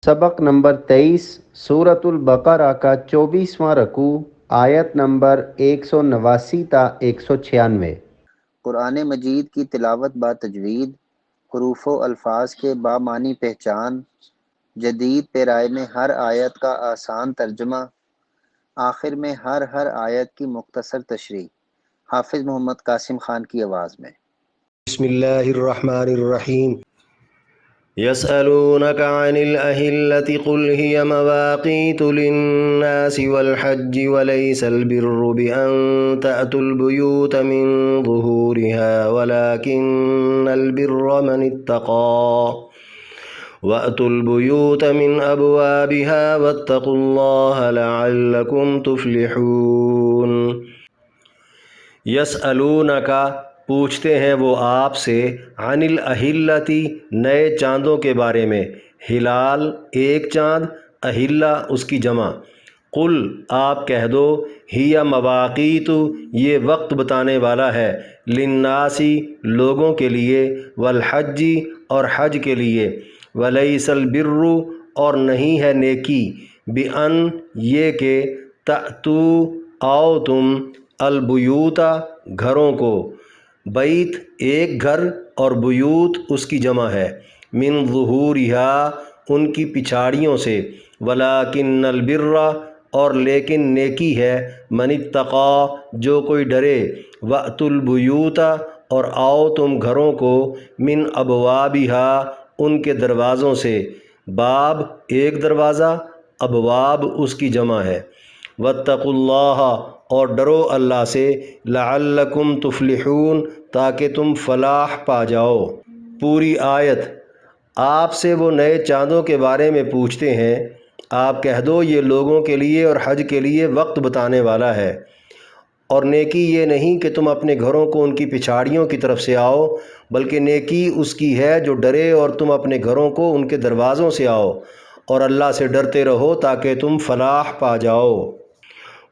سبق نمبر 23 سورۃ البقرہ کا 24واں رکوع آیت نمبر 189 تا 196۔ قرآن مجید کی تلاوت با تجوید، حروف و الفاظ کے بامعنی پہچان، جدید پیرائے میں ہر آیت کا آسان ترجمہ، آخر میں ہر آیت کی مختصر تشریح۔ حافظ محمد قاسم خان کی آواز میں۔ بسم اللہ الرحمن الرحیم۔ يسألونك عن الأهلة قل هي مواقيت للناس والحج وليس البر بأن تأتوا البيوت من ظهورها ولكن البر من اتقى وأتوا البيوت من أبوابها واتقوا الله لعلكم تفلحون۔ يسألونك پوچھتے ہیں وہ آپ سے، عن الاہلتی نئے چاندوں کے بارے میں، ہلال ایک چاند، اہلہ اس کی جمع۔ قل آپ کہہ دو، ہی مواقیت یہ وقت بتانے والا ہے، للناسی لوگوں کے لیے، والحج اور حج کے لیے، ولیس البر اور نہیں ہے نیکی، بان یہ کہ تأتو آؤ تم، البیوتا گھروں کو، بیت ایک گھر اور بیوت اس کی جمع ہے، من ظہورہا ان کی پچھاڑیوں سے، ولیکن البر اور لیکن نیکی ہے، من اتقی جو کوئی ڈرے، وأتوا البیوت اور آؤ تم گھروں کو، من ابوابہا ان کے دروازوں سے، باب ایک دروازہ، ابواب اس کی جمع ہے، واتقوا اللہ اور ڈرو اللہ سے، لعلکم تفلحون تاکہ تم فلاح پا جاؤ۔ پوری آیت۔ آپ سے وہ نئے چاندوں کے بارے میں پوچھتے ہیں، آپ کہہ دو یہ لوگوں کے لیے اور حج کے لیے وقت بتانے والا ہے، اور نیکی یہ نہیں کہ تم اپنے گھروں کو ان کی پچھاڑیوں کی طرف سے آؤ، بلکہ نیکی اس کی ہے جو ڈرے اور تم اپنے گھروں کو ان کے دروازوں سے آؤ، اور اللہ سے ڈرتے رہو تاکہ تم فلاح پا جاؤ۔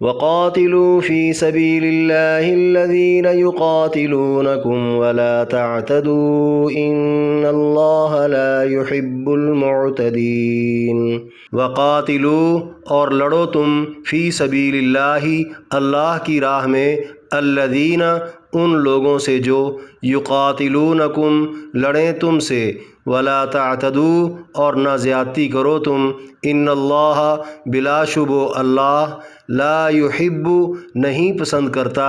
وقاتلوا في سبيل الله الذين يقاتلونكم ولا تعتدوا إن الله لا يحب المعتدين۔ وقاتلوا اور لڑو تم، فی سبیل اللہ اللہ کی راہ میں، الذین ان لوگوں سے جو، یقاتلونکم لڑیں تم سے، ولا تعتدوا اور نہ زیادتی کرو تم، ان اللہ بلا شبہ اللہ، لا یحب نہیں پسند کرتا،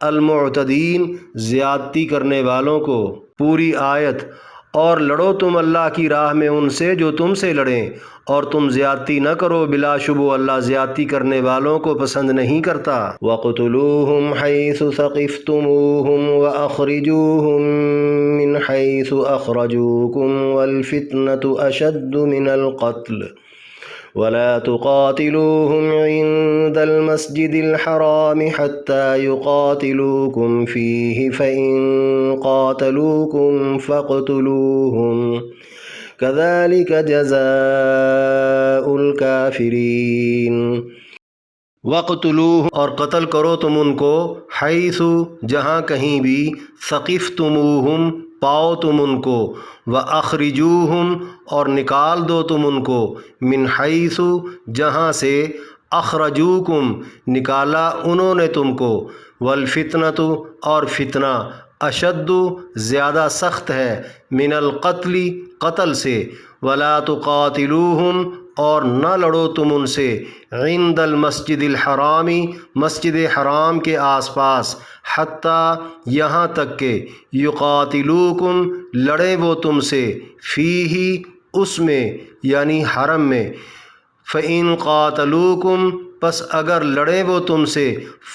المعتدین زیادتی کرنے والوں کو۔ پوری آیت۔ اور لڑو تم اللہ کی راہ میں ان سے جو تم سے لڑیں، اور تم زیادتی نہ کرو، بلا شبہ اللہ زیادتی کرنے والوں کو پسند نہیں کرتا۔ وَاقْتُلُوهُمْ حَيْثُ ثَقِفْتُمُوهُمْ وَأَخْرِجُوهُمْ مِنْ حَيْثُ أَخْرَجُوكُمْ وَالْفِتْنَةُ أَشَدُّ مِنَ الْقَتْلِ وَلَا تُقَاتِلُوهُمْ عِنْدَ الْمَسْجِدِ الْحَرَامِ حَتَّى يُقَاتِلُوكُمْ فِيهِ فَإِنْ قَاتَلُوكُمْ فَاقْتُلُوهُمْ كَذَلِكَ جَزَاءُ الْكَافِرِينَ۔ وَاقْتُلُوهُمْ اور قتل کرو تم ان کو، حیث جہاں کہیں بھی، ثقفتموہم پاؤ تم ان کو، وَأَخْرِجُوهُمْ اور نکال دو تم ان کو، من حیث جہاں سے، اخرجوکم نکالا انہوں نے تم کو، والفتنة اور فتنہ، اشد زیادہ سخت ہے، من القتل قتل سے، ولا تقاتلوہم اور نہ لڑو تم ان سے، عند المسجد الحرام مسجد حرام کے آس پاس، حتیٰ یہاں تک کہ، یقاتلوکم لڑیں وہ تم سے، فیہ اس میں یعنی حرم میں، فإن قاتلوکم پس اگر لڑیں وہ تم سے،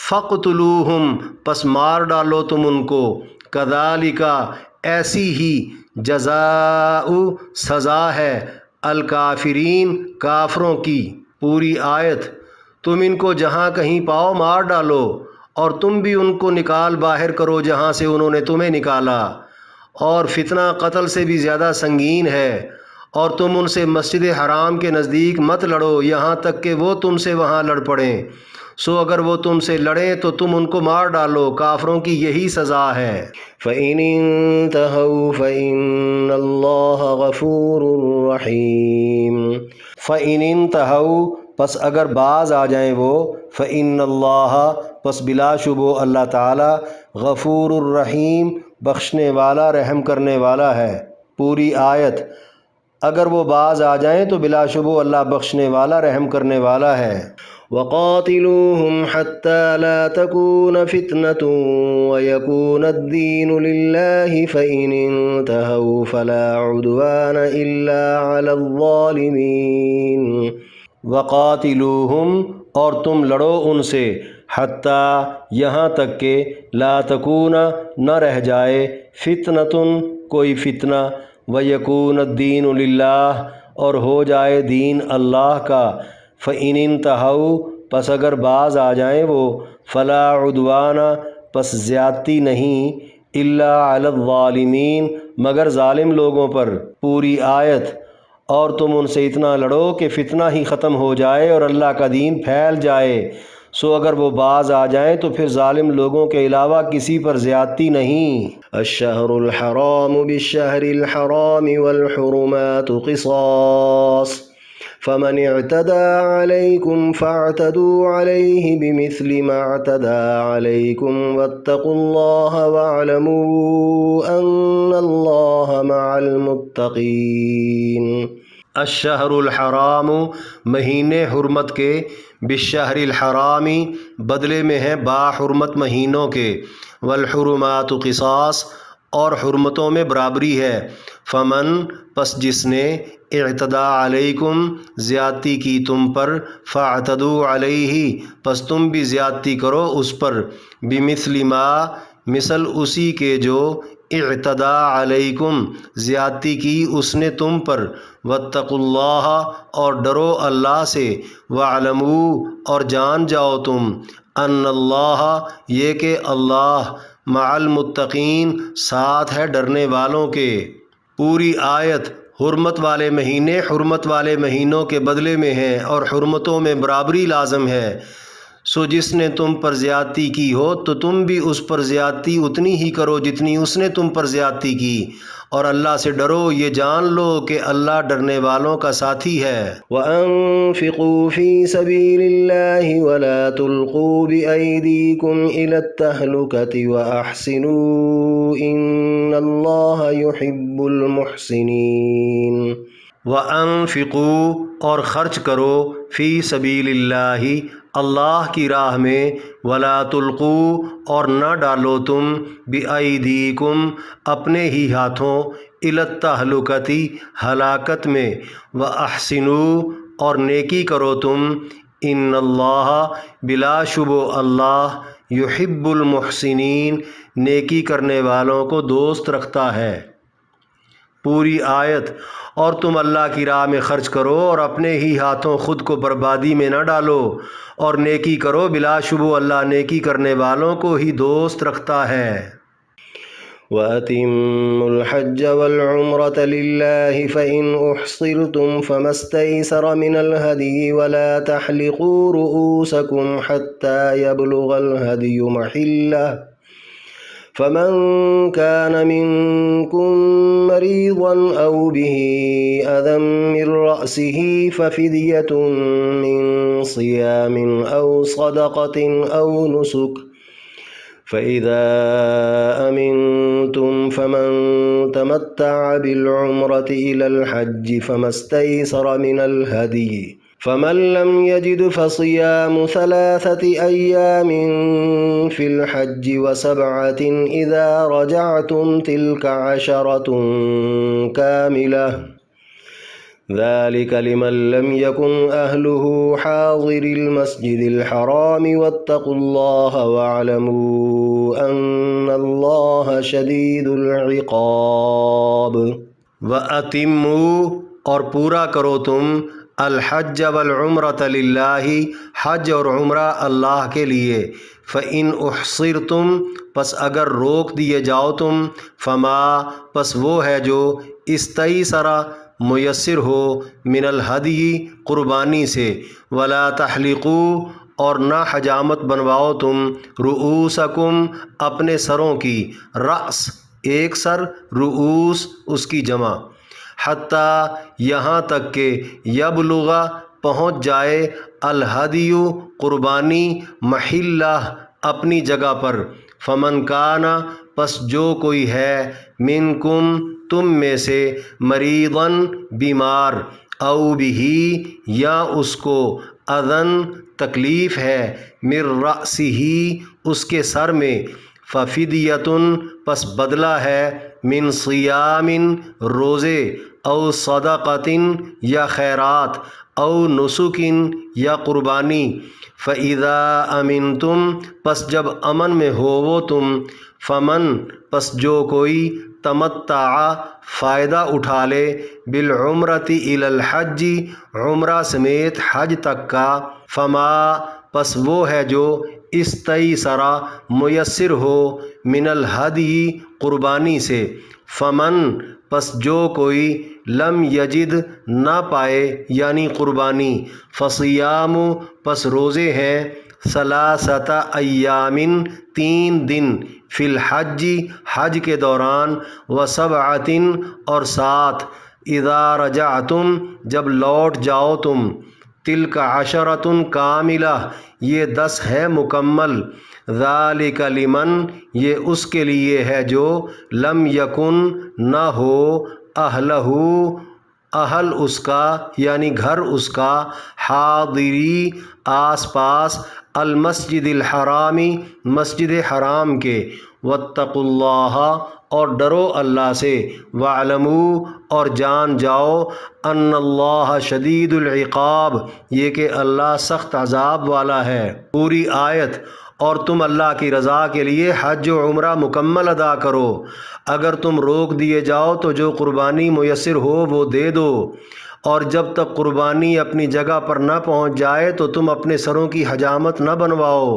فاقتلوہم پس مار ڈالو تم ان کو، کذالک ایسی ہی، جزاء سزا ہے، الکافرین کافروں کی۔ پوری آیت۔ تم ان کو جہاں کہیں پاؤ مار ڈالو، اور تم بھی ان کو نکال باہر کرو جہاں سے انہوں نے تمہیں نکالا، اور فتنہ قتل سے بھی زیادہ سنگین ہے، اور تم ان سے مسجد حرام کے نزدیک مت لڑو یہاں تک کہ وہ تم سے وہاں لڑ پڑیں، سو اگر وہ تم سے لڑیں تو تم ان کو مار ڈالو، کافروں کی یہی سزا ہے۔ فَإِنِ انْتَهَوْا فَإِنَّ اللَّهَ غَفُورٌ رَحِيمٌ۔ فَإِنِ انْتَهَوْا پس اگر باز آ جائیں وہ فَإِنَّ اللَّهَ پس بلا شبہ اللہ تعالی غفور الرحیم بخشنے والا رحم کرنے والا ہے۔ پوری آیت۔ اگر وہ باز آ جائیں تو بلا شبہ اللہ بخشنے والا رحم کرنے والا ہے۔ وَقَاتِلُوهُمْ حَتَّى لَا تَكُونَ فِتْنَةٌ وَيَكُونَ الدِّينُ لِلَّهِ فَإِنِ انْتَهَوْا فَلَا عُدْوَانَ إِلَّا عَلَى الظَّالِمِينَ۔ وَقَاتِلُوهُمْ اور تم لڑو ان سے حتیٰ یہاں تک کہ لا تکون نہ رہ جائے فتنۃ کوئی فتنہ وَيَكُونَ الدِّينُ لِلَّهِ اور ہو جائے دین اللہ کا۔ فَإِنِ انْتَهَوْا پس اگر باز آ جائیں وہ فَلَا عُدْوَانَ پس زیادتی نہیں إِلَّا عَلَى الظَّالِمِينَ مگر ظالم لوگوں پر۔ پوری آیت۔ اور تم ان سے اتنا لڑو کہ فتنہ ہی ختم ہو جائے اور اللہ کا دین پھیل جائے، سو اگر وہ باز آ جائیں تو پھر ظالم لوگوں کے علاوہ کسی پر زیادتی نہیں۔ الشہر الحرام بالشہر الحرام والحرمات قصاص فمن اعتدى عليكم فاعتدوا عليه بمثل ما اعتدى عليكم واتقوا الله واعلموا أن الله مع المتقين۔ الشہر الحرام مہینے حرمت کے بالشہر الحرامی بدلے میں ہیں با حرمت مہینوں کے، والحرمات قصاص اور حرمتوں میں برابری ہے۔ فمن پس جس نے اعتدا علیکم زیادتی کی تم پر فاعتدوا علیہ پس تم بھی زیادتی کرو اس پر بمثل ما مثل اسی کے جو اعتدا علیکم زیادتی کی اس نے تم پر واتقوا اللہ اور ڈرو اللہ سے واعلموا اور جان جاؤ تم ان اللہ یہ کہ اللہ مع المتقین ساتھ ہے ڈرنے والوں کے۔ پوری آیت۔ حرمت والے مہینے حرمت والے مہینوں کے بدلے میں ہیں اور حرمتوں میں برابری لازم ہے، سو جس نے تم پر زیادتی کی ہو تو تم بھی اس پر زیادتی اتنی ہی کرو جتنی اس نے تم پر زیادتی کی، اور اللہ سے ڈرو یہ جان لو کہ اللہ ڈرنے والوں کا ساتھی ہے۔ وَأَنفِقُوا فِي سَبِيلِ اللَّهِ وَلَا تُلْقُوا بِأَيْدِيكُمْ إِلَى التَّهْلُكَةِ وَأَحْسِنُوا إِنَّ اللَّهَ يُحِبُّ الْمُحْسِنِينَ۔ وَأَنفِقُوا اور خرچ کرو فی سبیل اللہ اللہ کی راہ میں، ولا تلقوا اور نہ ڈالو تم بِأَيْدِيكُمْ اپنے ہی ہاتھوں إِلَى التَّهْلُكَةِ ہلاکت میں، وَأَحْسِنُوا اور نیکی کرو تم إِنَّ اللَّهَ بلا شبہ اللہ يُحِبُّ الْمُحْسِنِينَ نیکی کرنے والوں کو دوست رکھتا ہے۔ پوری آیت۔ اور تم اللہ کی راہ میں خرچ کرو اور اپنے ہی ہاتھوں خود کو بربادی میں نہ ڈالو، اور نیکی کرو بلا شبہ اللہ نیکی کرنے والوں کو ہی دوست رکھتا ہے۔ وَأَتِمُّوا الْحَجَّ وَالْعُمْرَةَ لِلَّهِ فَإِنْ أُحْصِرْتُمْ فَمَا اسْتَيْسَرَ مِنَ الْهَدْيِ وَلَا تَحْلِقُوا رُؤُوسَكُمْ حَتَّى يَبْلُغَ الْهَدْيُ مَحِلَّهُ فمن كان منكم مريضا أو به أذى من رأسه ففدية من صيام أو صدقة أو نسك فإذا أمنتم فمن تمتع بالعمرة إلى الحج فما استيسر من الهدي فمن لم يجد فصيام 3 أيام في الحج و7 إذا رجعتم تلك 10 كاملة ذلك لمن لم يكن أهله حاضر المسجد الحرام واتقوا الله واعلموا أن الله شديد العقاب۔ وَأَتِمُّوا اور پورا کرو تم الحج والعمرۃ للہ حج اور عمرہ اللہ کے لیے، فإن احصرتم پس اگر روک دیے جاؤ تم، فما پس وہ ہے جو استیسر میسر ہو من الہدی قربانی سے، ولا تحلقوا اور نہ حجامت بنواؤ تم رؤوسکم اپنے سروں کی، رأس ایک سر، رؤوس اس کی جمع، حتیٰ یہاں تک کہ یبلغ پہنچ جائے الہدیو قربانی محلہ اپنی جگہ پر، فمن کانا پس جو کوئی ہے منکم تم میں سے مریضاً بیمار، او بھی یا اس کو اذن تکلیف ہے، من رأسہ اس کے سر میں، ففدیتن پس بدلہ ہے، من صیام روزے، او صدقتن یا خیرات، او نسکن یا قربانی، فَإِذَا أَمِنْتُمْ پس جب امن میں ہوو تم، فمن پس جو کوئی تمتع فائدہ اٹھا لے، بالعمرۃ الی الحج عمرہ سمیت حج تک کا، فما پس وہ ہے جو استیسر میسر ہو، من الہدی قربانی سے، فمن پس جو کوئی لم یجد نہ پائے یعنی قربانی، فصیام پس روزے ہیں، ثلاثۃ ایام 3 دن، فی الحج حج کے دوران، وسبعۃ اور 7 اذا رجعتم جب لوٹ جاؤ تم، تلک عشرۃ کاملہ یہ 10 ہے مکمل، ذالک لمن یہ اس کے لیے ہے جو لم یکن نہ ہو اہلہ اہل اس کا یعنی گھر اس کا، حاضری آس پاس، المسجد الحرامی مسجد حرام کے، واتقوا اللہ اور ڈرو اللہ سے، واعلموا اور جان جاؤ، ان اللہ شدید العقاب یہ کہ اللہ سخت عذاب والا ہے۔ پوری آیت۔ اور تم اللہ کی رضا کے لیے حج و عمرہ مکمل ادا کرو، اگر تم روک دیے جاؤ تو جو قربانی میسر ہو وہ دے دو، اور جب تک قربانی اپنی جگہ پر نہ پہنچ جائے تو تم اپنے سروں کی حجامت نہ بنواؤ،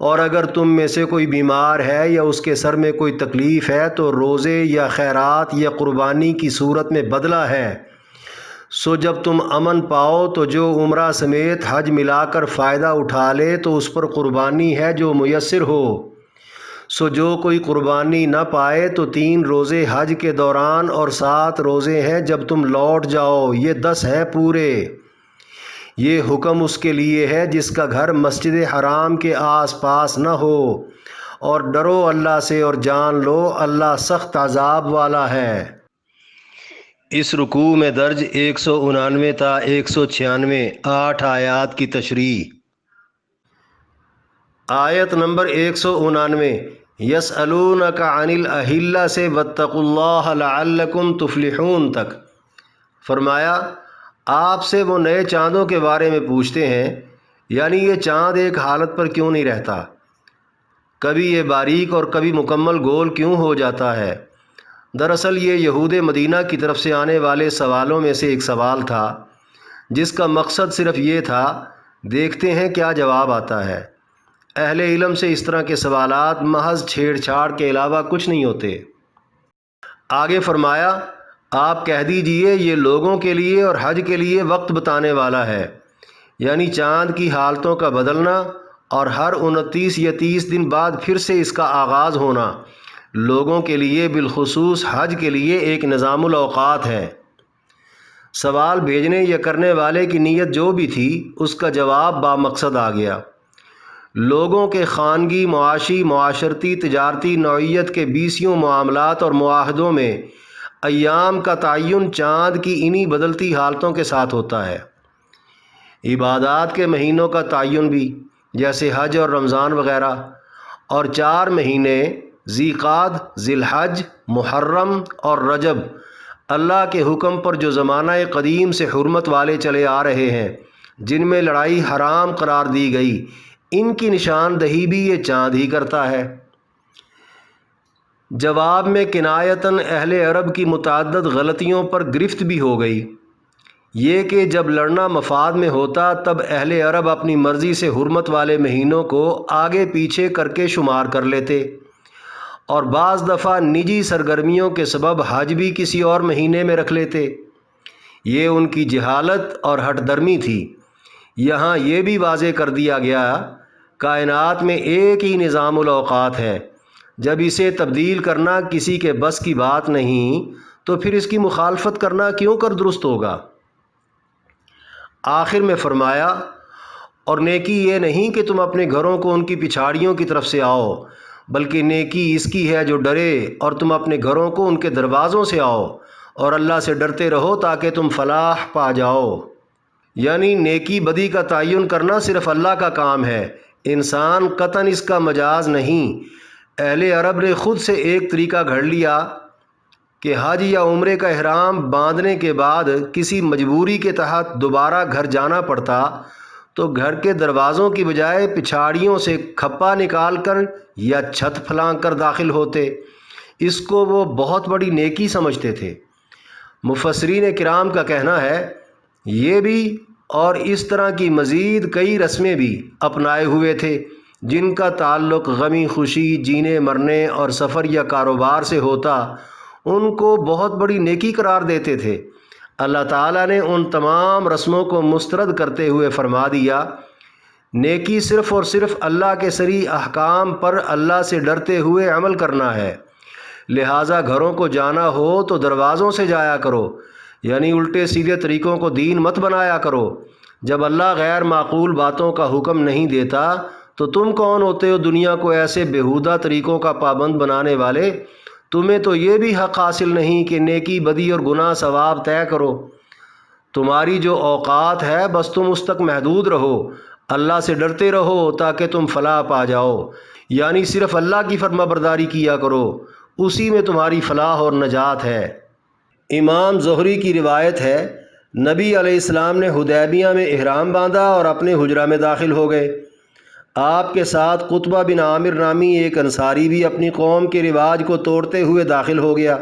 اور اگر تم میں سے کوئی بیمار ہے یا اس کے سر میں کوئی تکلیف ہے تو روزے یا خیرات یا قربانی کی صورت میں بدلہ ہے۔ سو جب تم امن پاؤ تو جو عمرہ سمیت حج ملا کر فائدہ اٹھا لے تو اس پر قربانی ہے جو میسر ہو۔ سو جو کوئی قربانی نہ پائے تو 3 روزے حج کے دوران اور 7 روزے ہیں جب تم لوٹ جاؤ، یہ 10 ہیں پورے۔ یہ حکم اس کے لیے ہے جس کا گھر مسجد حرام کے آس پاس نہ ہو، اور ڈرو اللہ سے اور جان لو اللہ سخت عذاب والا ہے۔ اس رکوع میں درج 199 تا 196 8 آیات کی تشریح۔ آیت نمبر 199 یسألونک عن الاہلہ سے واتقوا اللہ لعلکم تفلحون تک۔ فرمایا آپ سے وہ نئے چاندوں کے بارے میں پوچھتے ہیں، یعنی یہ چاند ایک حالت پر کیوں نہیں رہتا، کبھی یہ باریک اور کبھی مکمل گول کیوں ہو جاتا ہے؟ دراصل یہ یہود مدینہ کی طرف سے آنے والے سوالوں میں سے ایک سوال تھا، جس کا مقصد صرف یہ تھا دیکھتے ہیں کیا جواب آتا ہے۔ اہل علم سے اس طرح کے سوالات محض چھیڑ چھاڑ کے علاوہ کچھ نہیں ہوتے۔ آگے فرمایا آپ کہہ دیجئے یہ لوگوں کے لیے اور حج کے لیے وقت بتانے والا ہے، یعنی چاند کی حالتوں کا بدلنا اور ہر 29 یا 30 دن بعد پھر سے اس کا آغاز ہونا لوگوں کے لیے بالخصوص حج کے لیے ایک نظام الاوقات ہے۔ سوال بھیجنے یا کرنے والے کی نیت جو بھی تھی اس کا جواب بامقصد آ گیا۔ لوگوں کے خانگی، معاشی، معاشرتی، تجارتی نوعیت کے 20 معاملات اور معاہدوں میں ایام کا تعین چاند کی انہی بدلتی حالتوں کے ساتھ ہوتا ہے۔ عبادات کے مہینوں کا تعین بھی، جیسے حج اور رمضان وغیرہ، اور 4 مہینے ذی قعد، ذی الحج، محرم اور رجب اللہ کے حکم پر جو زمانہ قدیم سے حرمت والے چلے آ رہے ہیں، جن میں لڑائی حرام قرار دی گئی، ان کی نشاندہی بھی یہ چاند ہی کرتا ہے۔ جواب میں کنایتاً اہل عرب کی متعدد غلطیوں پر گرفت بھی ہو گئی، یہ کہ جب لڑنا مفاد میں ہوتا تب اہل عرب اپنی مرضی سے حرمت والے مہینوں کو آگے پیچھے کر کے شمار کر لیتے، اور بعض دفعہ نجی سرگرمیوں کے سبب حج بھی کسی اور مہینے میں رکھ لیتے۔ یہ ان کی جہالت اور ہٹ درمی تھی۔ یہاں یہ بھی واضح کر دیا گیا کائنات میں ایک ہی نظام الاوقات ہے، جب اسے تبدیل کرنا کسی کے بس کی بات نہیں تو پھر اس کی مخالفت کرنا کیوں کر درست ہوگا؟ آخر میں فرمایا اور نیکی یہ نہیں کہ تم اپنے گھروں کو ان کی پچھاڑیوں کی طرف سے آؤ، بلکہ نیکی اس کی ہے جو ڈرے اور تم اپنے گھروں کو ان کے دروازوں سے آؤ اور اللہ سے ڈرتے رہو تاکہ تم فلاح پا جاؤ۔ یعنی نیکی بدی کا تعین کرنا صرف اللہ کا کام ہے، انسان قطعاً اس کا مجاز نہیں۔ اہل عرب نے خود سے ایک طریقہ گھڑ لیا کہ حج یا عمرے کا احرام باندھنے کے بعد کسی مجبوری کے تحت دوبارہ گھر جانا پڑتا تو گھر کے دروازوں کی بجائے پچھاڑیوں سے کھپا نکال کر یا چھت پھلانگ کر داخل ہوتے۔ اس کو وہ بہت بڑی نیکی سمجھتے تھے۔ مفسرین کرام کا کہنا ہے یہ بھی اور اس طرح کی مزید کئی رسمیں بھی اپنائے ہوئے تھے جن کا تعلق غمی خوشی، جینے مرنے اور سفر یا کاروبار سے ہوتا، ان کو بہت بڑی نیکی قرار دیتے تھے۔ اللہ تعالیٰ نے ان تمام رسموں کو مسترد کرتے ہوئے فرما دیا، نیکی صرف اور صرف اللہ کے صریح احکام پر اللہ سے ڈرتے ہوئے عمل کرنا ہے، لہٰذا گھروں کو جانا ہو تو دروازوں سے جایا کرو، یعنی الٹے سیدھے طریقوں کو دین مت بنایا کرو۔ جب اللہ غیر معقول باتوں کا حکم نہیں دیتا تو تم کون ہوتے ہو دنیا کو ایسے بیہودہ طریقوں کا پابند بنانے والے؟ تمہیں تو یہ بھی حق حاصل نہیں کہ نیکی بدی اور گناہ ثواب طے کرو۔ تمہاری جو اوقات ہے بس تم اس تک محدود رہو، اللہ سے ڈرتے رہو تاکہ تم فلاح پا جاؤ، یعنی صرف اللہ کی فرما برداری کیا کرو، اسی میں تمہاری فلاح اور نجات ہے۔ امام زہری کی روایت ہے نبی علیہ السلام نے حدیبیہ میں احرام باندھا اور اپنے حجرہ میں داخل ہو گئے۔ آپ کے ساتھ قطبہ بن عامر نامی ایک انصاری بھی اپنی قوم کے رواج کو توڑتے ہوئے داخل ہو گیا۔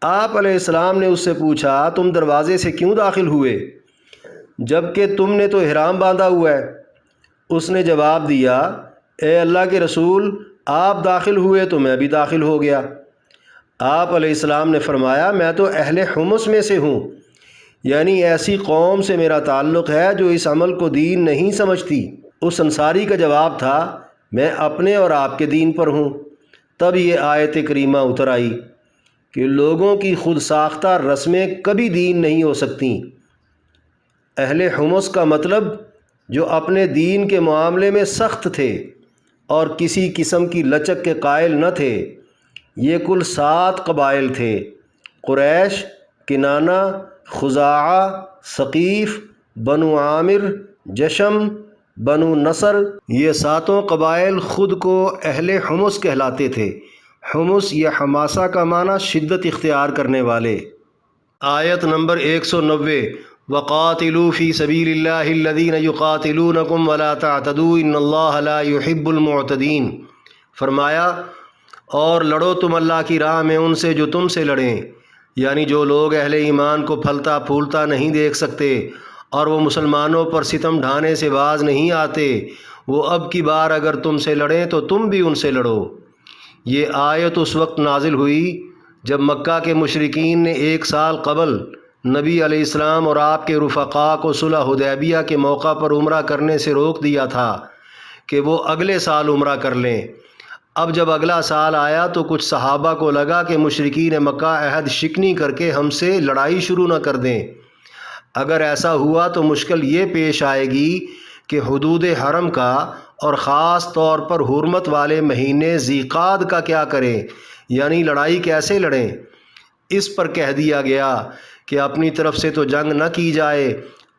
آپ علیہ السلام نے اس سے پوچھا تم دروازے سے کیوں داخل ہوئے جب کہ تم نے تو احرام باندھا ہوا ہے؟ اس نے جواب دیا اے اللہ کے رسول، آپ داخل ہوئے تو میں بھی داخل ہو گیا۔ آپ علیہ السلام نے فرمایا میں تو اہل حمص میں سے ہوں، یعنی ایسی قوم سے میرا تعلق ہے جو اس عمل کو دین نہیں سمجھتی۔ اس انصاری کا جواب تھا میں اپنے اور آپ کے دین پر ہوں۔ تب یہ آیت کریمہ اتر آئی کہ لوگوں کی خود ساختہ رسمیں کبھی دین نہیں ہو سکتیں۔ اہل حمص کا مطلب جو اپنے دین کے معاملے میں سخت تھے اور کسی قسم کی لچک کے قائل نہ تھے۔ یہ کل 7 قبائل تھے، قریش، کنانہ، خزاعہ، ثقیف، بنو عامر، جشم، بنو نصر۔ یہ 7 قبائل خود کو اہل حمص کہلاتے تھے۔ حمص یا حماسہ کا معنی شدت اختیار کرنے والے۔ آیت نمبر 190 وَقَاتِلُوا فِي سَبِيلِ اللَّهِ الَّذِينَ يُقَاتِلُونَكُمْ وَلَا تَعْتَدُوا إِنَّ اللَّهَ لَا يُحِبُّ الْمُعْتَدِينَ۔ فرمایا اور لڑو تم اللہ کی راہ میں ان سے جو تم سے لڑیں، یعنی جو لوگ اہل ایمان کو پھلتا پھولتا نہیں دیکھ سکتے اور وہ مسلمانوں پر ستم ڈھانے سے باز نہیں آتے، وہ اب کی بار اگر تم سے لڑیں تو تم بھی ان سے لڑو۔ یہ آیت اس وقت نازل ہوئی جب مکہ کے مشرکین نے 1 سال قبل نبی علیہ السلام اور آپ کے رفقاء کو صلح حدیبیہ کے موقع پر عمرہ کرنے سے روک دیا تھا کہ وہ اگلے سال عمرہ کر لیں۔ اب جب اگلا سال آیا تو کچھ صحابہ کو لگا کہ مشرکین مکہ عہد شکنی کر کے ہم سے لڑائی شروع نہ کر دیں۔ اگر ایسا ہوا تو مشکل یہ پیش آئے گی کہ حدود حرم کا اور خاص طور پر حرمت والے مہینے ذی قعد کا کیا کریں، یعنی لڑائی کیسے لڑیں۔ اس پر کہہ دیا گیا کہ اپنی طرف سے تو جنگ نہ کی جائے،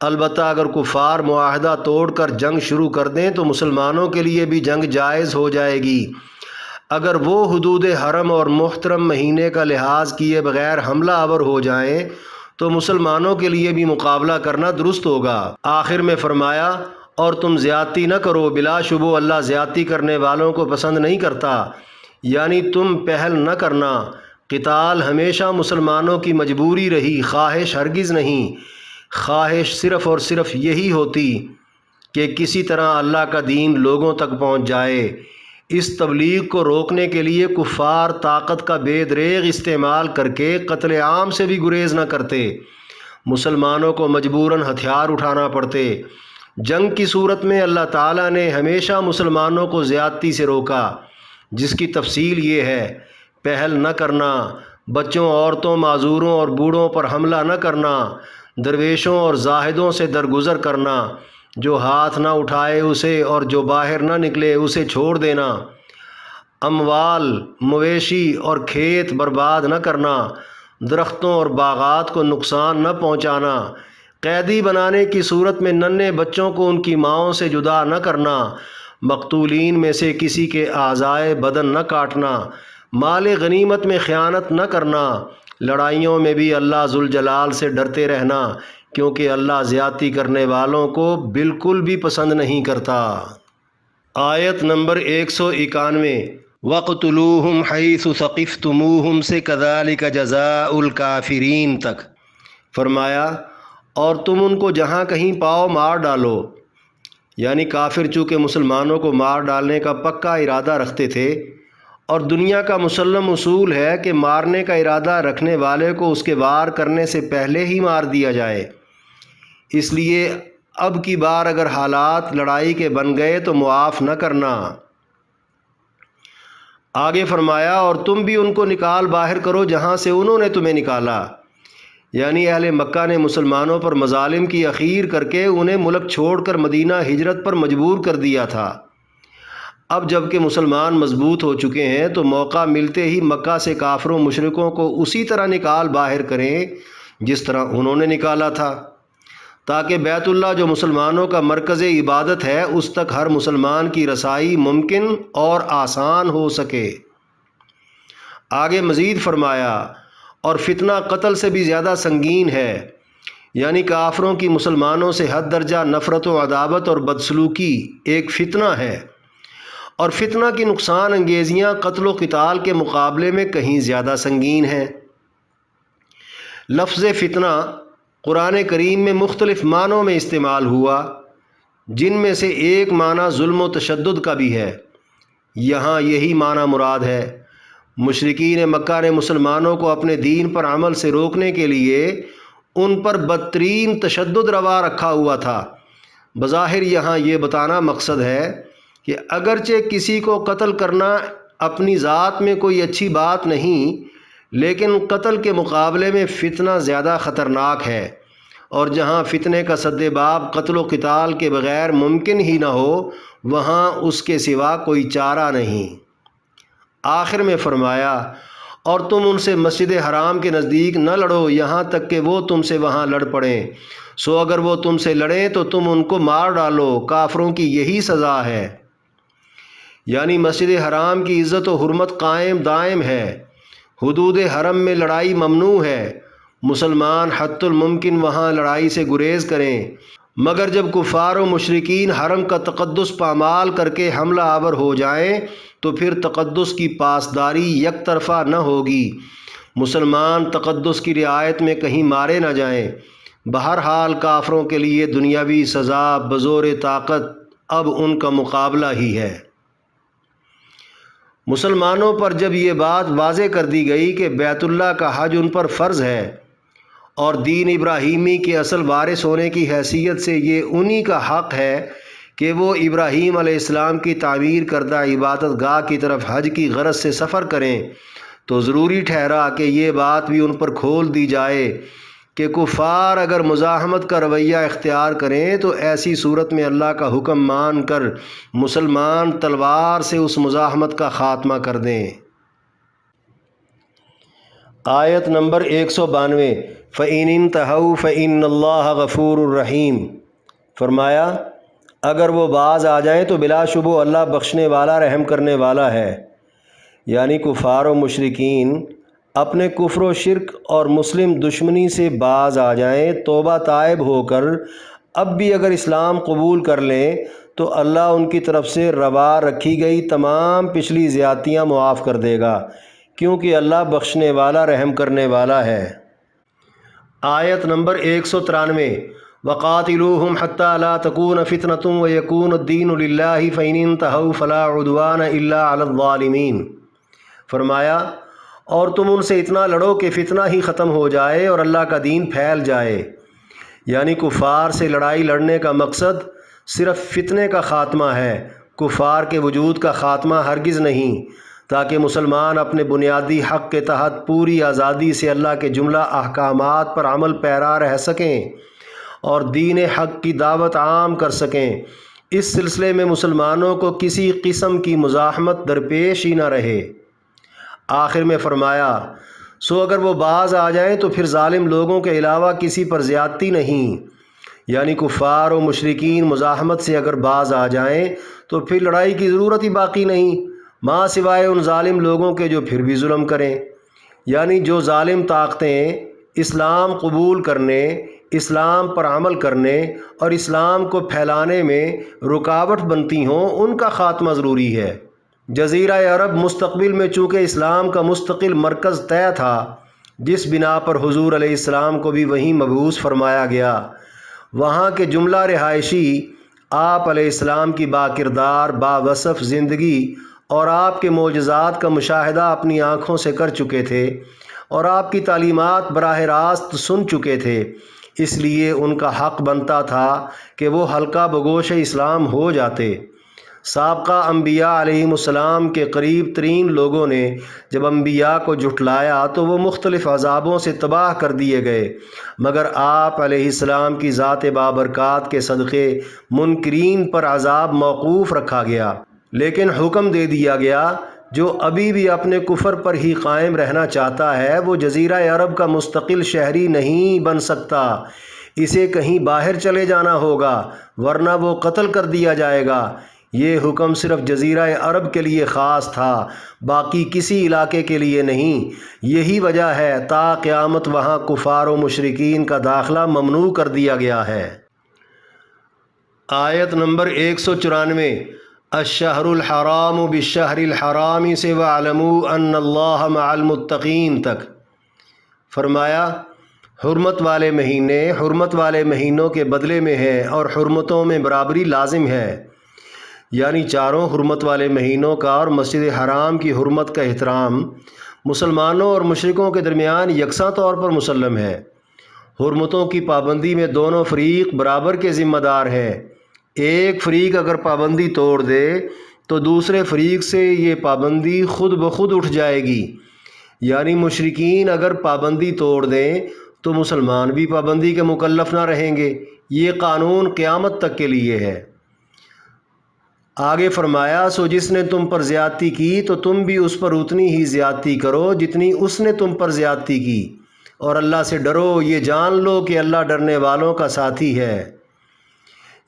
البتہ اگر کفار معاہدہ توڑ کر جنگ شروع کر دیں تو مسلمانوں کے لیے بھی جنگ جائز ہو جائے گی۔ اگر وہ حدود حرم اور محترم مہینے کا لحاظ کیے بغیر حملہ آور ہو جائیں تو مسلمانوں کے لیے بھی مقابلہ کرنا درست ہوگا۔ آخر میں فرمایا اور تم زیادتی نہ کرو، بلا شبہ اللہ زیادتی کرنے والوں کو پسند نہیں کرتا، یعنی تم پہل نہ کرنا۔ قتال ہمیشہ مسلمانوں کی مجبوری رہی، خواہش ہرگز نہیں۔ خواہش صرف اور صرف یہی ہوتی کہ کسی طرح اللہ کا دین لوگوں تک پہنچ جائے۔ اس تبلیغ کو روکنے کے لیے کفار طاقت کا بے دریغ استعمال کر کے قتل عام سے بھی گریز نہ کرتے، مسلمانوں کو مجبوراً ہتھیار اٹھانا پڑتے۔ جنگ کی صورت میں اللہ تعالیٰ نے ہمیشہ مسلمانوں کو زیادتی سے روکا، جس کی تفصیل یہ ہے پہل نہ کرنا، بچوں، عورتوں، معذوروں اور بوڑھوں پر حملہ نہ کرنا، درویشوں اور زاہدوں سے درگزر کرنا، جو ہاتھ نہ اٹھائے اسے اور جو باہر نہ نکلے اسے چھوڑ دینا، اموال، مویشی اور کھیت برباد نہ کرنا، درختوں اور باغات کو نقصان نہ پہنچانا، قیدی بنانے کی صورت میں ننھے بچوں کو ان کی ماؤں سے جدا نہ کرنا، مقتولین میں سے کسی کے اعضائے بدن نہ کاٹنا، مال غنیمت میں خیانت نہ کرنا، لڑائیوں میں بھی اللہ ذوالجلال سے ڈرتے رہنا، کیونکہ اللہ زیادتی کرنے والوں کو بالکل بھی پسند نہیں کرتا۔ آیت نمبر 191، وَاقْتُلُوهُمْ حَيْثُ ثَقِفْتُمُوهُمْ سے كَذَلِكَ جَزَاءُ الْكَافِرِينَ تک فرمایا، اور تم ان کو جہاں کہیں پاؤ مار ڈالو، یعنی کافر چونکہ مسلمانوں کو مار ڈالنے کا پکا ارادہ رکھتے تھے، اور دنیا کا مسلم اصول ہے کہ مارنے کا ارادہ رکھنے والے کو اس کے وار کرنے سے پہلے ہی مار دیا جائے، اس لیے اب کی بار اگر حالات لڑائی کے بن گئے تو معاف نہ کرنا۔ آگے فرمایا، اور تم بھی ان کو نکال باہر کرو جہاں سے انہوں نے تمہیں نکالا، یعنی اہل مکہ نے مسلمانوں پر مظالم کی اخیر کر کے انہیں ملک چھوڑ کر مدینہ ہجرت پر مجبور کر دیا تھا۔ اب جب کہ مسلمان مضبوط ہو چکے ہیں تو موقع ملتے ہی مکہ سے کافروں مشرکوں کو اسی طرح نکال باہر کریں جس طرح انہوں نے نکالا تھا، تاکہ بیت اللہ جو مسلمانوں کا مرکز عبادت ہے اس تک ہر مسلمان کی رسائی ممکن اور آسان ہو سکے۔ آگے مزید فرمایا، اور فتنہ قتل سے بھی زیادہ سنگین ہے، یعنی کافروں کی مسلمانوں سے حد درجہ نفرت و عداوت اور بدسلوکی ایک فتنہ ہے، اور فتنہ کی نقصان انگیزیاں قتل و قتال کے مقابلے میں کہیں زیادہ سنگین ہیں۔ لفظ فتنہ قرآن کریم میں مختلف معنوں میں استعمال ہوا، جن میں سے ایک معنی ظلم و تشدد کا بھی ہے، یہاں یہی معنی مراد ہے۔ مشرکین مکہ نے مسلمانوں کو اپنے دین پر عمل سے روکنے کے لیے ان پر بدترین تشدد روا رکھا ہوا تھا۔ بظاہر یہاں یہ بتانا مقصد ہے کہ اگرچہ کسی کو قتل کرنا اپنی ذات میں کوئی اچھی بات نہیں، لیکن قتل کے مقابلے میں فتنہ زیادہ خطرناک ہے، اور جہاں فتنے کا سد باب قتل و قتال کے بغیر ممکن ہی نہ ہو وہاں اس کے سوا کوئی چارہ نہیں۔ آخر میں فرمایا، اور تم ان سے مسجد حرام کے نزدیک نہ لڑو یہاں تک کہ وہ تم سے وہاں لڑ پڑیں، سو اگر وہ تم سے لڑیں تو تم ان کو مار ڈالو، کافروں کی یہی سزا ہے۔ یعنی مسجد حرام کی عزت و حرمت قائم دائم ہے، حدود حرم میں لڑائی ممنوع ہے، مسلمان حتی الممکن وہاں لڑائی سے گریز کریں، مگر جب کفار و مشرکین حرم کا تقدس پامال کر کے حملہ آور ہو جائیں تو پھر تقدس کی پاسداری یک طرفہ نہ ہوگی، مسلمان تقدس کی رعایت میں کہیں مارے نہ جائیں۔ بہرحال کافروں کے لیے دنیاوی سزا بزور طاقت اب ان کا مقابلہ ہی ہے۔ مسلمانوں پر جب یہ بات واضح کر دی گئی کہ بیت اللہ کا حج ان پر فرض ہے اور دین ابراہیمی کے اصل وارث ہونے کی حیثیت سے یہ انہی کا حق ہے کہ وہ ابراہیم علیہ السلام کی تعمیر کردہ عبادت گاہ کی طرف حج کی غرض سے سفر کریں، تو ضروری ٹھہرا کہ یہ بات بھی ان پر کھول دی جائے کہ کفار اگر مزاحمت کا رویہ اختیار کریں تو ایسی صورت میں اللہ کا حکم مان کر مسلمان تلوار سے اس مزاحمت کا خاتمہ کر دیں۔ آیت نمبر 192، فَإِنِ انْتَهَوْا فَإِنَّ اللَّهَ غَفُورٌ رَحِيمٌ فرمایا، اگر وہ باز آ جائیں تو بلا شبہ اللہ بخشنے والا رحم کرنے والا ہے۔ یعنی کفار و مشرکین اپنے کفر و شرک اور مسلم دشمنی سے باز آ جائیں، توبہ تائب ہو کر اب بھی اگر اسلام قبول کر لیں تو اللہ ان کی طرف سے روا رکھی گئی تمام پچھلی زیادتیاں معاف کر دے گا، کیونکہ اللہ بخشنے والا رحم کرنے والا ہے۔ آیت نمبر 193، وَقَاتِلُوهُمْ حَتَّى لَا تَكُونَ فِتْنَةٌ وَيَكُونَ الدِّينُ لِلَّهِ فَإِنِ انْتَهَوْا فَلَا عُدْوَانَ إِلَّا عَلَى الظَّالِمِينَ فرمایا، اور تم ان سے اتنا لڑو کہ فتنہ ہی ختم ہو جائے اور اللہ کا دین پھیل جائے۔ یعنی کفار سے لڑائی لڑنے کا مقصد صرف فتنے کا خاتمہ ہے، کفار کے وجود کا خاتمہ ہرگز نہیں، تاکہ مسلمان اپنے بنیادی حق کے تحت پوری آزادی سے اللہ کے جملہ احکامات پر عمل پیرا رہ سکیں اور دین حق کی دعوت عام کر سکیں۔ اس سلسلے میں مسلمانوں کو کسی قسم کی مزاحمت درپیش ہی نہ رہے۔ آخر میں فرمایا، سو اگر وہ باز آ جائیں تو پھر ظالم لوگوں کے علاوہ کسی پر زیادتی نہیں، یعنی کفار و مشرکین مزاحمت سے اگر باز آ جائیں تو پھر لڑائی کی ضرورت ہی باقی نہیں، ماں سوائے ان ظالم لوگوں کے جو پھر بھی ظلم کریں، یعنی جو ظالم طاقتیں اسلام قبول کرنے، اسلام پر عمل کرنے اور اسلام کو پھیلانے میں رکاوٹ بنتی ہوں، ان کا خاتمہ ضروری ہے۔ جزیرہ عرب مستقبل میں چونکہ اسلام کا مستقل مرکز طے تھا، جس بنا پر حضور علیہ السلام کو بھی وہیں مبعوث فرمایا گیا، وہاں کے جملہ رہائشی آپ علیہ السلام کی باکردار باوصف زندگی اور آپ کے معجزات کا مشاہدہ اپنی آنکھوں سے کر چکے تھے اور آپ کی تعلیمات براہ راست سن چکے تھے، اس لیے ان کا حق بنتا تھا کہ وہ حلقہ بگوش اسلام ہو جاتے۔ سابقہ انبیاء علیہم السلام کے قریب ترین لوگوں نے جب انبیاء کو جھٹلایا تو وہ مختلف عذابوں سے تباہ کر دیے گئے، مگر آپ علیہ السلام کی ذات بابرکات کے صدقے منکرین پر عذاب موقوف رکھا گیا، لیکن حکم دے دیا گیا جو ابھی بھی اپنے کفر پر ہی قائم رہنا چاہتا ہے وہ جزیرہ عرب کا مستقل شہری نہیں بن سکتا، اسے کہیں باہر چلے جانا ہوگا ورنہ وہ قتل کر دیا جائے گا۔ یہ حکم صرف جزیرہ عرب کے لیے خاص تھا، باقی کسی علاقے کے لیے نہیں۔ یہی وجہ ہے تا قیامت وہاں کفار و مشرکین کا داخلہ ممنوع کر دیا گیا ہے۔ آیت نمبر 194، الشہر الحرام بالشہر الحرام سے وَاعْلَمُوا أَنَّ اللَّهَ مَعَ الْمُتَّقِينَ تک فرمایا، حرمت والے مہینے حرمت والے مہینوں کے بدلے میں ہیں اور حرمتوں میں برابری لازم ہے، یعنی چاروں حرمت والے مہینوں کا اور مسجد حرام کی حرمت کا احترام مسلمانوں اور مشرکوں کے درمیان یکساں طور پر مسلم ہے۔ حرمتوں کی پابندی میں دونوں فریق برابر کے ذمہ دار ہیں۔ ایک فریق اگر پابندی توڑ دے تو دوسرے فریق سے یہ پابندی خود بخود اٹھ جائے گی، یعنی مشرکین اگر پابندی توڑ دیں تو مسلمان بھی پابندی کے مکلف نہ رہیں گے۔ یہ قانون قیامت تک کے لیے ہے۔ آگے فرمایا، سو جس نے تم پر زیادتی کی تو تم بھی اس پر اتنی ہی زیادتی کرو جتنی اس نے تم پر زیادتی کی، اور اللہ سے ڈرو، یہ جان لو کہ اللہ ڈرنے والوں کا ساتھی ہے۔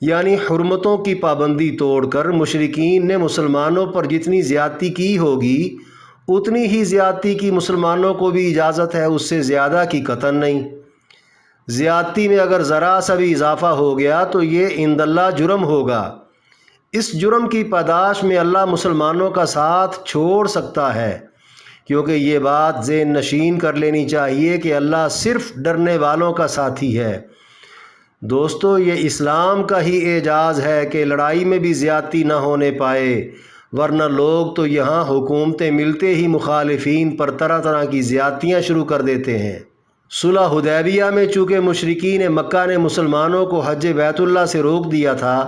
یعنی حرمتوں کی پابندی توڑ کر مشرکین نے مسلمانوں پر جتنی زیادتی کی ہوگی اتنی ہی زیادتی کی مسلمانوں کو بھی اجازت ہے، اس سے زیادہ کی قطعاً نہیں۔ زیادتی میں اگر ذرا سا بھی اضافہ ہو گیا تو یہ عند اللہ جرم ہوگا۔ اس جرم کی پاداش میں اللہ مسلمانوں کا ساتھ چھوڑ سکتا ہے، کیونکہ یہ بات ذہن نشین کر لینی چاہیے کہ اللہ صرف ڈرنے والوں کا ساتھی ہے۔ دوستو، یہ اسلام کا ہی اعجاز ہے کہ لڑائی میں بھی زیادتی نہ ہونے پائے، ورنہ لوگ تو یہاں حکومتیں ملتے ہی مخالفین پر طرح طرح کی زیادتیاں شروع کر دیتے ہیں۔ صلح حدیبیہ میں چونکہ مشرکین مکہ نے مسلمانوں کو حج بیت اللہ سے روک دیا تھا،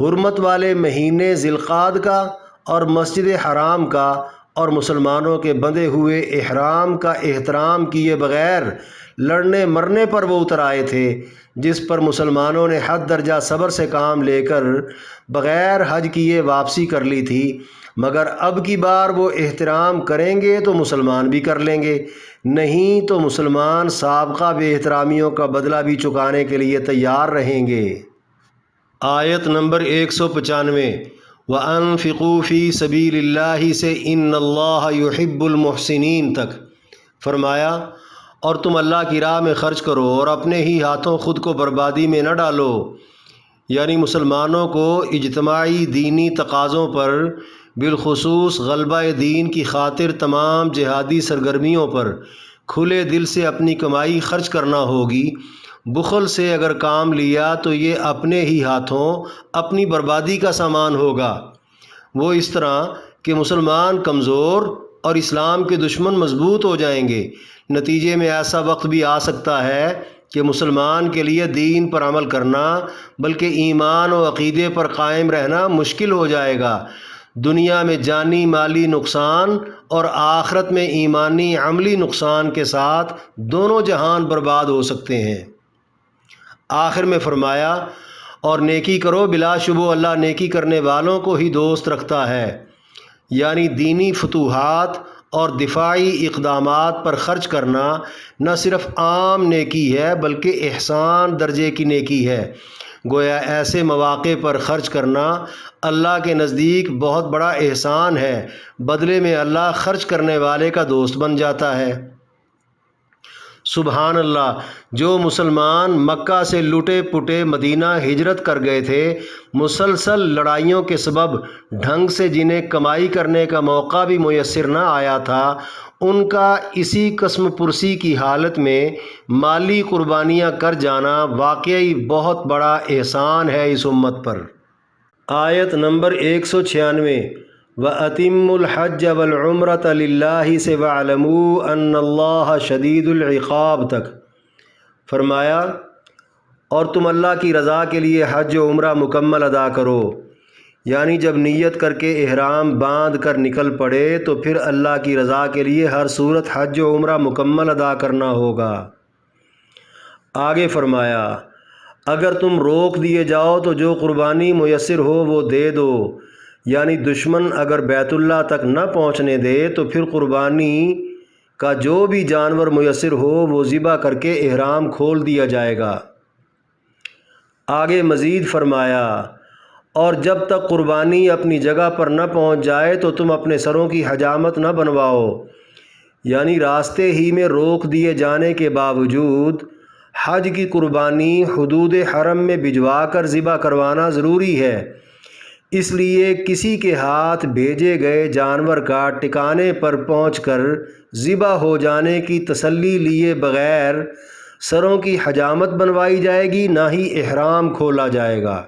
حرمت والے مہینے ذی القعدہ کا اور مسجد حرام کا اور مسلمانوں کے بندھے ہوئے احرام کا احترام کیے بغیر لڑنے مرنے پر وہ اتر آئے تھے، جس پر مسلمانوں نے حد درجہ صبر سے کام لے کر بغیر حج کیے واپسی کر لی تھی، مگر اب کی بار وہ احترام کریں گے تو مسلمان بھی کر لیں گے، نہیں تو مسلمان سابقہ بے احترامیوں کا بدلہ بھی چکانے کے لیے تیار رہیں گے۔ آیت نمبر 195، وَأَنفِقُوا فِي سَبِيلِ اللَّهِ سے إِنَّ اللَّهَ يُحِبُّ الْمُحْسِنِينَ تک فرمایا، اور تم اللہ کی راہ میں خرچ کرو اور اپنے ہی ہاتھوں خود کو بربادی میں نہ ڈالو، یعنی مسلمانوں کو اجتماعی دینی تقاضوں پر بالخصوص غلبہ دین کی خاطر تمام جہادی سرگرمیوں پر کھلے دل سے اپنی کمائی خرچ کرنا ہوگی۔ بخل سے اگر کام لیا تو یہ اپنے ہی ہاتھوں اپنی بربادی کا سامان ہوگا۔ وہ اس طرح کہ مسلمان کمزور اور اسلام کے دشمن مضبوط ہو جائیں گے۔ نتیجے میں ایسا وقت بھی آ سکتا ہے کہ مسلمان کے لیے دین پر عمل کرنا بلکہ ایمان و عقیدے پر قائم رہنا مشکل ہو جائے گا۔ دنیا میں جانی مالی نقصان اور آخرت میں ایمانی عملی نقصان کے ساتھ دونوں جہان برباد ہو سکتے ہیں۔ آخر میں فرمایا اور نیکی کرو، بلا شبہ اللہ نیکی کرنے والوں کو ہی دوست رکھتا ہے، یعنی دینی فتوحات اور دفاعی اقدامات پر خرچ کرنا نہ صرف عام نیکی ہے بلکہ احسان درجے کی نیکی ہے۔ گویا ایسے مواقع پر خرچ کرنا اللہ کے نزدیک بہت بڑا احسان ہے، بدلے میں اللہ خرچ کرنے والے کا دوست بن جاتا ہے۔ سبحان اللہ! جو مسلمان مکہ سے لٹے پٹے مدینہ ہجرت کر گئے تھے، مسلسل لڑائیوں کے سبب ڈھنگ سے جنہیں کمائی کرنے کا موقع بھی میسر نہ آیا تھا، ان کا اسی قسم پرسی کی حالت میں مالی قربانیاں کر جانا واقعی بہت بڑا احسان ہے اس امت پر۔ آیت نمبر 196 وَأَتِمُّوا الْحَجَّ وَالْعُمْرَةَ لِلَّهِ سے وَاعْلَمُوا أَنَّ اللَّهَ شَدِيدُ الْعِقَابِ تک فرمایا، اور تم اللہ کی رضا کے لیے حج و عمرہ مکمل ادا کرو، یعنی جب نیت کر کے احرام باندھ کر نکل پڑے تو پھر اللہ کی رضا کے لیے ہر صورت حج و عمرہ مکمل ادا کرنا ہوگا۔ آگے فرمایا، اگر تم روک دیے جاؤ تو جو قربانی میسر ہو وہ دے دو، یعنی دشمن اگر بیت اللہ تک نہ پہنچنے دے تو پھر قربانی کا جو بھی جانور میسر ہو وہ ذبح کر کے احرام کھول دیا جائے گا۔ آگے مزید فرمایا، اور جب تک قربانی اپنی جگہ پر نہ پہنچ جائے تو تم اپنے سروں کی حجامت نہ بنواؤ، یعنی راستے ہی میں روک دیے جانے کے باوجود حج کی قربانی حدود حرم میں بھجوا کر ذبح کروانا ضروری ہے۔ اس لیے کسی کے ہاتھ بھیجے گئے جانور کا ٹکانے پر پہنچ کر ذبح ہو جانے کی تسلی لیے بغیر سروں کی حجامت بنوائی جائے گی، نہ ہی احرام کھولا جائے گا۔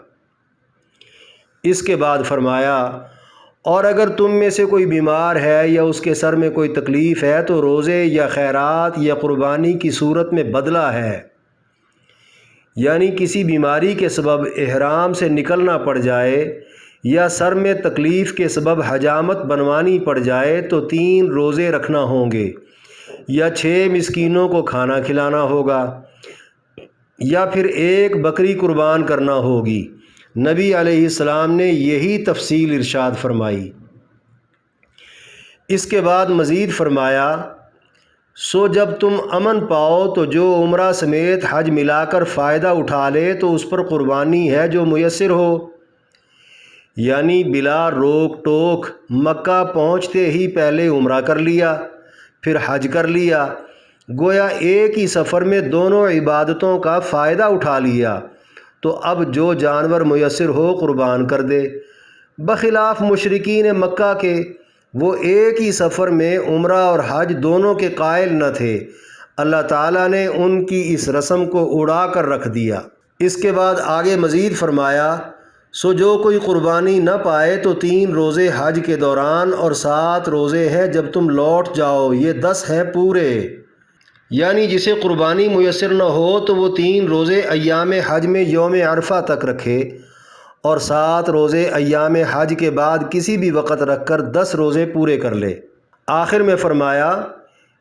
اس کے بعد فرمایا، اور اگر تم میں سے کوئی بیمار ہے یا اس کے سر میں کوئی تکلیف ہے تو روزے یا خیرات یا قربانی کی صورت میں بدلہ ہے، یعنی کسی بیماری کے سبب احرام سے نکلنا پڑ جائے یا سر میں تکلیف کے سبب حجامت بنوانی پڑ جائے تو 3 روزے رکھنا ہوں گے، یا 6 مسکینوں کو کھانا کھلانا ہوگا، یا پھر 1 بکری قربان کرنا ہوگی۔ نبی علیہ السلام نے یہی تفصیل ارشاد فرمائی۔ اس کے بعد مزید فرمایا، سو جب تم امن پاؤ تو جو عمرہ سمیت حج ملا کر فائدہ اٹھا لے تو اس پر قربانی ہے جو میسر ہو، یعنی بلا روک ٹوک مکہ پہنچتے ہی پہلے عمرہ کر لیا پھر حج کر لیا، گویا ایک ہی سفر میں دونوں عبادتوں کا فائدہ اٹھا لیا، تو اب جو جانور میسر ہو قربان کر دے۔ بخلاف مشرکین مکہ کے، وہ ایک ہی سفر میں عمرہ اور حج دونوں کے قائل نہ تھے، اللہ تعالیٰ نے ان کی اس رسم کو اڑا کر رکھ دیا۔ اس کے بعد آگے مزید فرمایا، سو جو کوئی قربانی نہ پائے تو 3 روزے حج کے دوران اور 7 روزے ہیں جب تم لوٹ جاؤ، یہ 10 ہیں پورے۔ یعنی جسے قربانی میسر نہ ہو تو وہ 3 روزے ایام حج میں یوم عرفہ تک رکھے اور 7 روزے ایام حج کے بعد کسی بھی وقت رکھ کر 10 روزے پورے کر لے۔ آخر میں فرمایا،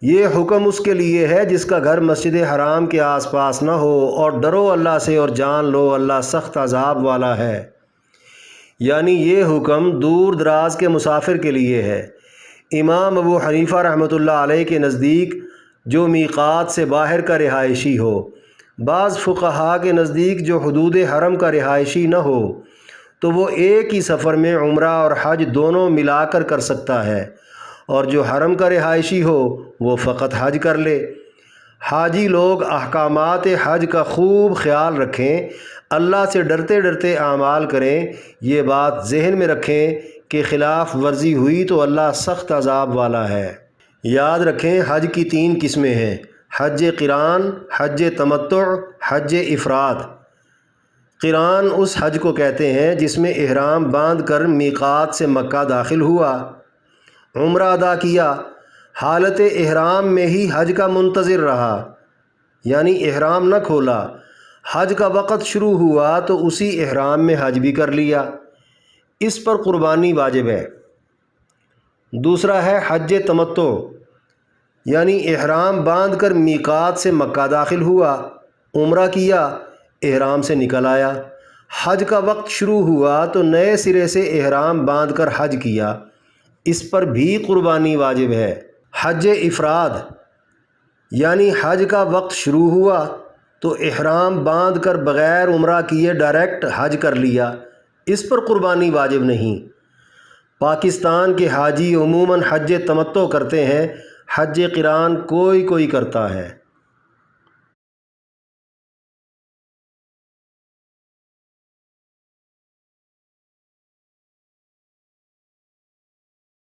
یہ حکم اس کے لیے ہے جس کا گھر مسجد حرام کے آس پاس نہ ہو، اور ڈرو اللہ سے اور جان لو اللہ سخت عذاب والا ہے۔ یعنی یہ حکم دور دراز کے مسافر کے لیے ہے۔ امام ابو حنیفہ رحمۃ اللہ علیہ کے نزدیک جو میقات سے باہر کا رہائشی ہو، بعض فقہا کے نزدیک جو حدود حرم کا رہائشی نہ ہو، تو وہ ایک ہی سفر میں عمرہ اور حج دونوں ملا کر سکتا ہے، اور جو حرم کا رہائشی ہو وہ فقط حج کر لے۔ حاجی لوگ احکامات حج کا خوب خیال رکھیں، اللہ سے ڈرتے ڈرتے اعمال کریں، یہ بات ذہن میں رکھیں کہ خلاف ورزی ہوئی تو اللہ سخت عذاب والا ہے۔ یاد رکھیں حج کی 3 قسمیں ہیں، حج قران، حج تمتع، حج افراد۔ قران اس حج کو کہتے ہیں جس میں احرام باندھ کر میقات سے مکہ داخل ہوا، عمرہ ادا کیا، حالت احرام میں ہی حج کا منتظر رہا، یعنی احرام نہ کھولا، حج کا وقت شروع ہوا تو اسی احرام میں حج بھی کر لیا۔ اس پر قربانی واجب ہے۔ دوسرا ہے حج تمتع، یعنی احرام باندھ کر میقات سے مکہ داخل ہوا، عمرہ کیا، احرام سے نکل آیا، حج کا وقت شروع ہوا تو نئے سرے سے احرام باندھ کر حج کیا، اس پر بھی قربانی واجب ہے۔ حج افراد، یعنی حج کا وقت شروع ہوا تو احرام باندھ کر بغیر عمرہ کیے ڈائریکٹ حج کر لیا، اس پر قربانی واجب نہیں۔ پاکستان کے حاجی عموماً حج تمتع کرتے ہیں، حج قران کوئی کوئی کرتا ہے۔